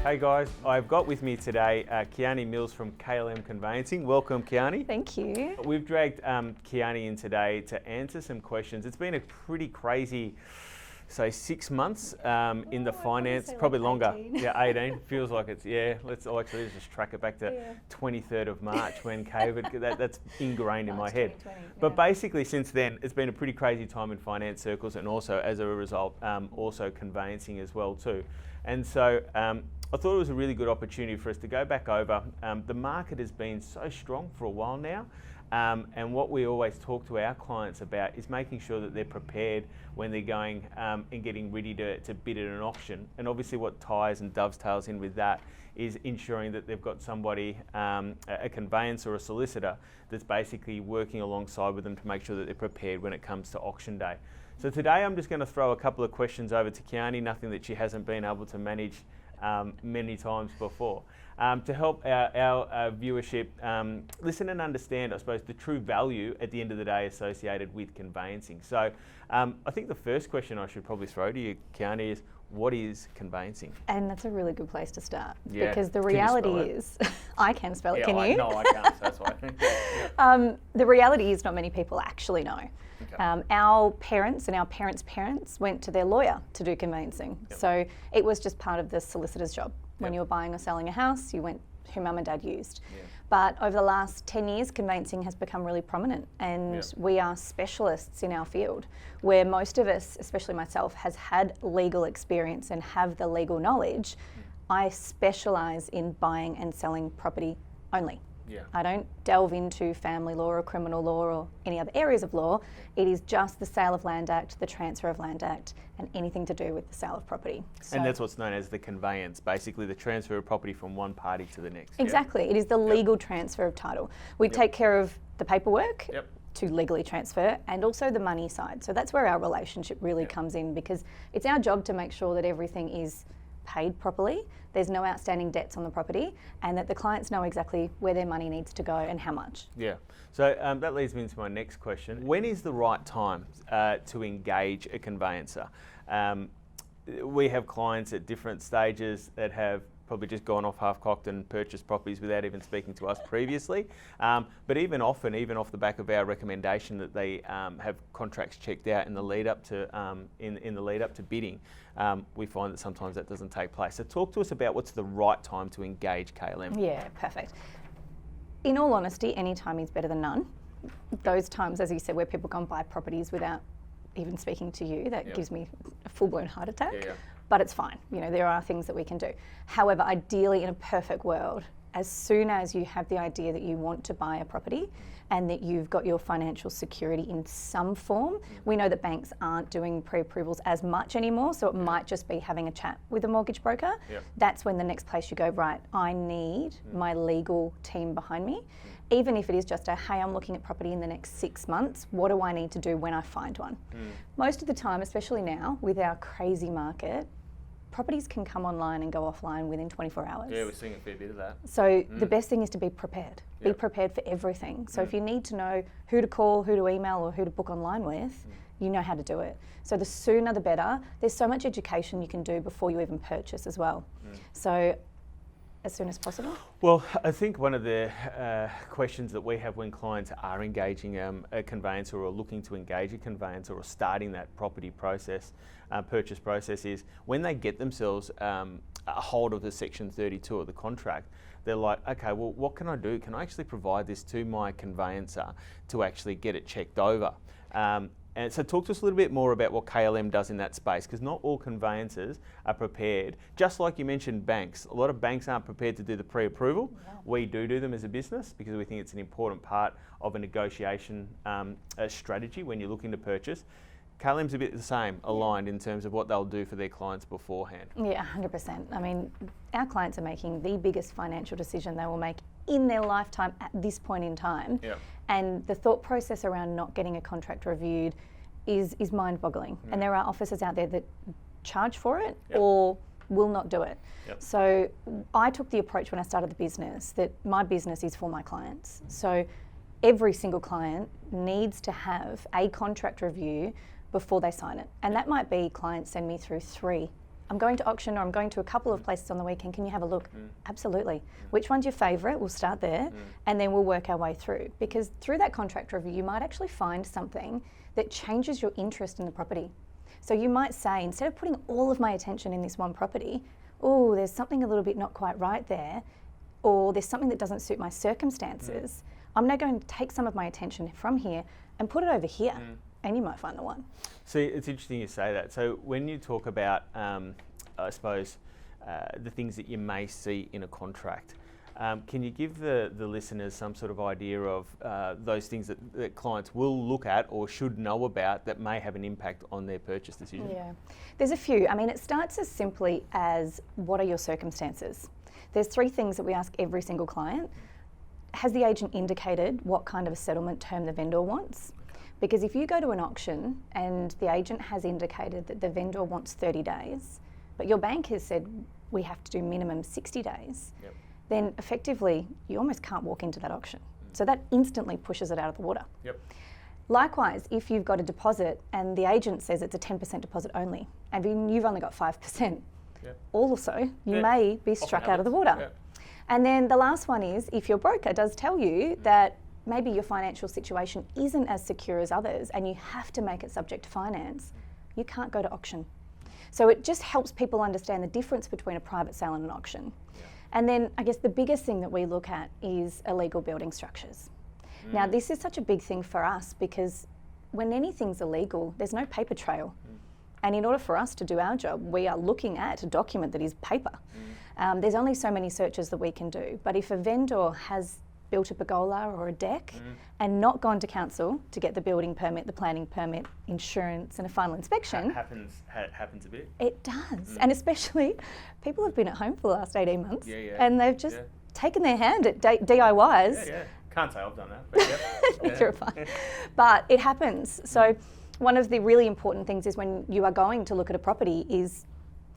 Hey guys, I've got with me today Kiani Mills from KLM Conveyancing. Welcome, Kiani. Thank you. We've dragged Kiani in today to answer some questions. It's been a pretty crazy, say, 6 months in the finance, probably like longer. 18. Yeah, 18. Feels like it's, let's just track it back to 23rd of March when COVID, that's ingrained in my head. But basically since then, it's been a pretty crazy time in finance circles, and also as a result, also conveyancing as well too. And so I thought it was a really good opportunity for us to go back over. The market has been so strong for a while now, and what we always talk to our clients about is making sure that they're prepared when they're going and getting ready to bid at an auction. And obviously what ties and dovetails in with that is ensuring that they've got somebody, a conveyancer or a solicitor, that's basically working alongside with them to make sure that they're prepared when it comes to auction day. So today I'm just going to throw a couple of questions over to Kiani, nothing that she hasn't been able to manage many times before, to help our viewership listen and understand, I suppose, the true value at the end of the day associated with conveyancing. So I think the first question I should probably throw to you, Kiani, is what is conveyancing? And that's a really good place to start, Yeah. because the reality is, I can spell it, can you? No, I can't, so that's why. The reality is not many people actually know. Okay. Our parents and our parents' parents went to their lawyer to do conveyancing. Yep. So it was just part of the solicitor's job. When Yep. you were buying or selling a house, you went who mum and dad used. Yeah. But over the last 10 years, conveyancing has become really prominent, and Yep. we are specialists in our field, where most of us, especially myself, has had legal experience and have the legal knowledge. I specialise in buying and selling property only. Yeah. I don't delve into family law or criminal law or any other areas of law. It is just the Sale of Land Act, the Transfer of Land Act, and anything to do with the sale of property. So And that's what's known as the conveyance, basically the transfer of property from one party to the next. yeah? exactly. It is the legal transfer of title. We take care of the paperwork Yep. to legally transfer, and also the money side. So that's where our relationship really comes in, because it's our job to make sure that everything is paid properly, there's no outstanding debts on the property, and that the clients know exactly where their money needs to go and how much. Yeah. So that leads me into my next question. When is the right time to engage a conveyancer? We have clients at different stages that have probably just gone off half-cocked and purchased properties without even speaking to us previously. But even off the back of our recommendation that they have contracts checked out in the lead up to in the lead up to bidding, we find that sometimes that doesn't take place. So talk to us about what's the right time to engage KLM. Yeah, perfect. In all honesty, any time is better than none. Those times, as you said, where people go and buy properties without even speaking to you, that gives me a full-blown heart attack. Yeah. But it's fine. You know, there are things that we can do. However, ideally, in a perfect world, as soon as you have the idea that you want to buy a property and that you've got your financial security in some form, we know that banks aren't doing pre-approvals as much anymore, so it might just be having a chat with a mortgage broker. Yep. That's when the next place you go, right, I need my legal team behind me. Even if it is just a, hey, I'm looking at property in the next 6 months, what do I need to do when I find one? Most of the time, especially now with our crazy market, properties can come online and go offline within 24 hours. Yeah, we're seeing a fair bit of that. So the best thing is to be prepared. Be Yep. prepared for everything. So if you need to know who to call, who to email, or who to book online with, you know how to do it. So the sooner the better. There's so much education you can do before you even purchase as well. So as soon as possible. Well, I think one of the questions that we have when clients are engaging a conveyancer or looking to engage a conveyancer or starting that property process, purchase process, is when they get themselves a hold of the Section 32 of the contract, they're like, okay, well, what can I do? Can I actually provide this to my conveyancer to actually get it checked over? And so talk to us a little bit more about what KLM does in that space, because not all conveyancers are prepared. Just like you mentioned banks, a lot of banks aren't prepared to do the pre-approval. Yeah. We do them as a business because we think it's an important part of a negotiation strategy when you're looking to purchase. KLM's a bit the same, aligned in terms of what they'll do for their clients beforehand. Yeah, 100%. I mean, our clients are making the biggest financial decision they will make in their lifetime at this point in time. Yep. And the thought process around not getting a contract reviewed is mind-boggling. And there are offices out there that charge for it or will not do it. Yep. So I took the approach when I started the business that my business is for my clients. So every single client needs to have a contract review before they sign it. And that might be clients send me through 3 I'm going to auction or I'm going to a couple of places on the weekend, can you have a look? Absolutely. Which one's your favourite? We'll start there and then we'll work our way through, because through that contract review you might actually find something that changes your interest in the property. So you might say, instead of putting all of my attention in this one property, oh, there's something a little bit not quite right there, or there's something that doesn't suit my circumstances, I'm now going to take some of my attention from here and put it over here, and you might find the one. See, it's interesting you say that. So when you talk about, I suppose, the things that you may see in a contract, can you give the listeners some sort of idea of those things that clients will look at or should know about that may have an impact on their purchase decision? Yeah, there's a few. I mean, it starts as simply as, what are your circumstances? There's 3 things that we ask every single client. Has the agent indicated what kind of a settlement term the vendor wants? Because if you go to an auction and the agent has indicated that the vendor wants 30 days, but your bank has said we have to do minimum 60 days, then effectively you almost can't walk into that auction. So that instantly pushes it out of the water. Likewise, if you've got a deposit and the agent says it's a 10% deposit only, and you've only got 5%, also you may be struck out of the water. And then the last one is, if your broker does tell you that maybe your financial situation isn't as secure as others and you have to make it subject to finance, you can't go to auction. So it just helps people understand the difference between a private sale and an auction. And then I guess the biggest thing that we look at is illegal building structures. Now this is such a big thing for us because when anything's illegal, there's no paper trail. And in order for us to do our job, we are looking at a document that is paper. There's only so many searches that we can do. But if a vendor has built a pergola or a deck and not gone to council to get the building permit, the planning permit, insurance and a final inspection. Happens a bit. It does. And especially people have been at home for the last 18 months and they've just taken their hand at DIYs. Can't say I've done that, but You're fine. But it happens. So one of the really important things is when you are going to look at a property is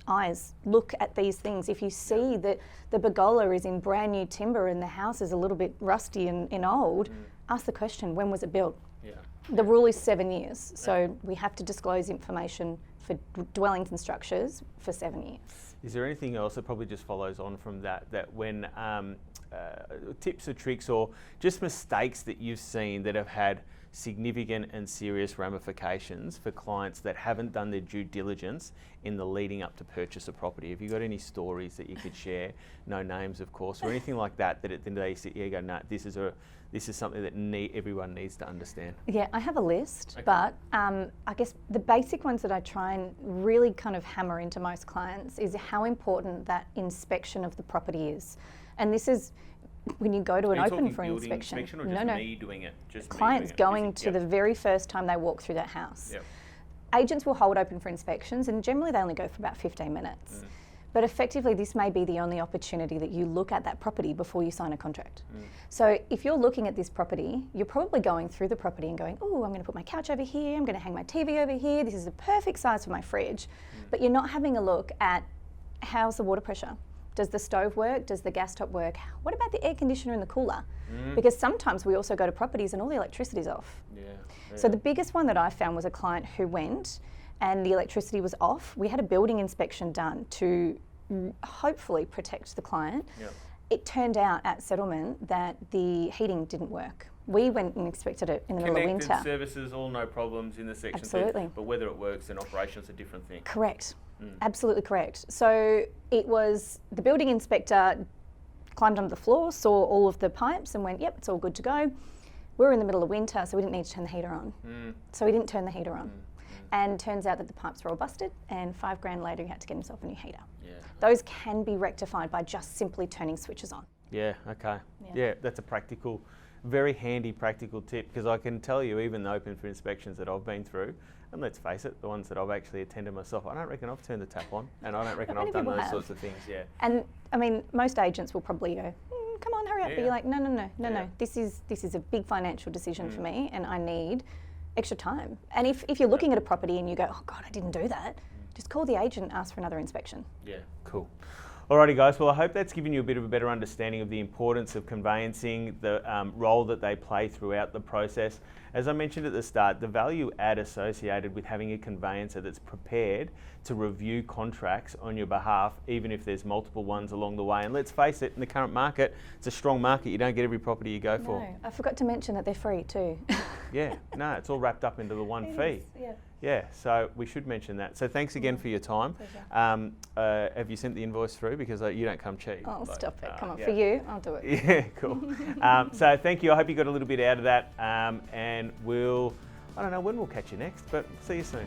eyes. Look at these things. If you see that the pergola is in brand new timber and the house is a little bit rusty and old, ask the question, when was it built? The rule is 7 years. So we have to disclose information for dwellings and structures for 7 years. Is there anything else that probably just follows on from that when tips or tricks or just mistakes that you've seen that have had significant and serious ramifications for clients that haven't done their due diligence in the leading up to purchase a property? Have you got any stories that you could share? No names, of course, or anything like that at the end of the day you sit here and go, no, this is something that everyone needs to understand. Yeah, I have a list, but I guess the basic ones that I try and really kind of hammer into most clients is how important that inspection of the property is. And this is when you go to an open for inspection. Or just me doing it? Just clients going to the very first time they walk through that house. Agents will hold open for inspections and generally they only go for about 15 minutes. But effectively this may be the only opportunity that you look at that property before you sign a contract. So if you're looking at this property, you're probably going through the property and going, oh, I'm going to put my couch over here, I'm going to hang my TV over here, this is the perfect size for my fridge. But you're not having a look at how's the water pressure. Does the stove work? Does the gas top work? What about the air conditioner in the cooler? Because sometimes we also go to properties and all the electricity's off. So the biggest one that I found was a client who went and the electricity was off. We had a building inspection done to hopefully protect the client. It turned out at settlement that the heating didn't work. We went and inspected it in the middle of winter. Connected services, all no problems in the section. Absolutely. But whether it works in operation is a different thing. Correct. Absolutely correct. So it was the building inspector climbed under the floor, saw all of the pipes and went, yep, it's all good to go. We were in the middle of winter, so we didn't need to turn the heater on. So he didn't turn the heater on. And turns out that the pipes were all busted and $5,000 later he had to get himself a new heater. Those can be rectified by just simply turning switches on. Yeah, that's a practical, very handy practical tip, because I can tell you even the open for inspections that I've been through, and let's face it, the ones that I've actually attended myself, I don't reckon I've turned the tap on, and I don't reckon I've done those sorts of things. And I mean, most agents will probably go, come on, hurry up. But you're like, no. This is a big financial decision for me, and I need extra time. And if you're looking at a property and you go, oh God, I didn't do that, just call the agent and ask for another inspection. Cool. Alrighty guys, well I hope that's given you a bit of a better understanding of the importance of conveyancing, the role that they play throughout the process. As I mentioned at the start, the value add associated with having a conveyancer that's prepared to review contracts on your behalf, even if there's multiple ones along the way. And let's face it, in the current market, it's a strong market. You don't get every property you go for. No, I forgot to mention that they're free too. Yeah, no, it's all wrapped up into the one fee. Yeah. Yeah, so we should mention that. So thanks again for your time. Have you sent the invoice through? Because you don't come cheap. Oh, stop it. Come on, for you, I'll do it. Yeah, cool. So thank you. I hope you got a little bit out of that. And I don't know when we'll catch you next, but see you soon.